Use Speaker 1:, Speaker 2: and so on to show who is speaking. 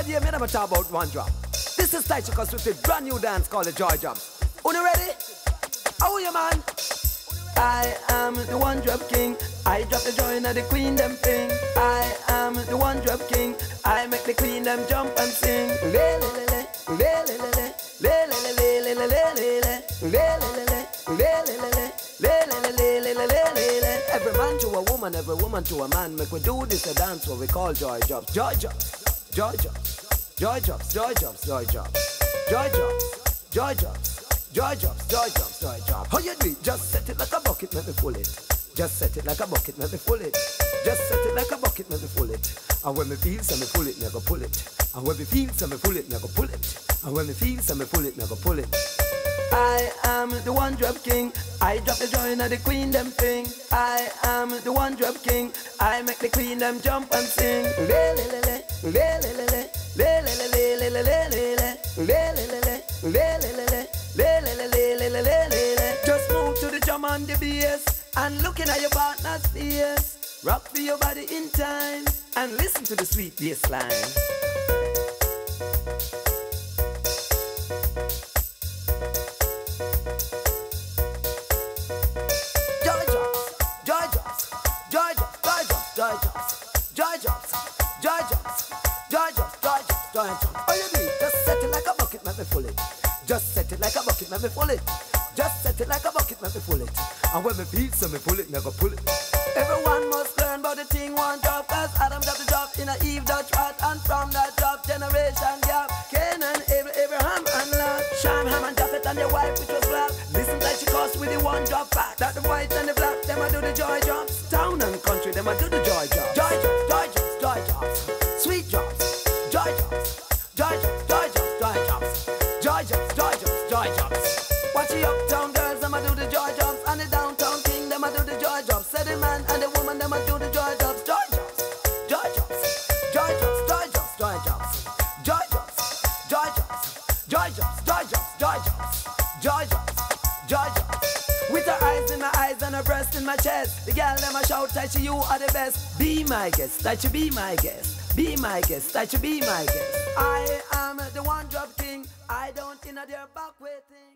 Speaker 1: already made them talk about one drop. This is Taichi Cause with a brand new dance called the Joy Drop. You ready? How are you, man? I am the one drop king. I drop the joy and the queen them thing. I am the one drop king. I make the queen them jump and sing. Le le le le, le le le le, le le le le le le le le le. Every man to a woman, every woman to a man. Make we do this a dance what we call joy drops. Joy drops, joy drops, joy drops, joy drops, joy drops, joy drops, joy drops. Joy drops, joy drops, joy drops. How you do it? Just set it like a bucket, make me full it. Just set it like a bucket, make me full it. Just set it like a bucket, make me full it. And when me feel so me pull it, me go pull it. And when me feel so me pull it, me go pull it. And when me feel so me pull it, me go pull it. I am the one drop king. I drop the joy and the queen them thing. I am the one drop king. I make the queen them jump and sing. Le le le le, le le le le, le le le le le le le le, le le le le, le le le le. Just move to the drum and the bass and looking at your partner's face. Rock for your body in time and listen to the sweet bass line. Joy drops, joy drops, joy drops, joy drops, joy drops, joy drops, joy drops, joy drops, joy drops, joy drops. All you do, just set it like a bucket, make me full it. Just set it like a bucket, make me full it. Just set it like a bucket, make me full it. And when me feel so me pull it, me go pull it. Everyone must learn about the thing one drop. Cause Adam dropped the drop in a Eve Dutch rat. And from that drop, generation gap. Canaan, Abraham and Lot. Sham, Ham and Japheth and their wife which was black. Listen like she cost with the one drop back. That the white and the black, them a do the joy drops. Town and country, them a do the joy drops. Joy drops, joy drops, joy drops. Sweet drops, joy drops, joy drops, joy drops, joy drops. Joy drops, joy drops, joy drops. Watch the uptown girls, them a do the joy drops. And the downtown king, them a do the joy drops. Say the man and the woman, them a do the joy drops. Joy drops, joy drops, joy drops, joy drops, joy drops. Joy drops, joy drops, joy drops, joy drops, joy drops. Joy drops, joy drops. With her eyes in my eyes and her breast in my chest. The girl, them a shout, Taichi, you are the best. Be my guest, Taichi, be my guest. Be my guest, Taichi, be my guest. I am the one drop king. I don't in a their back waiting.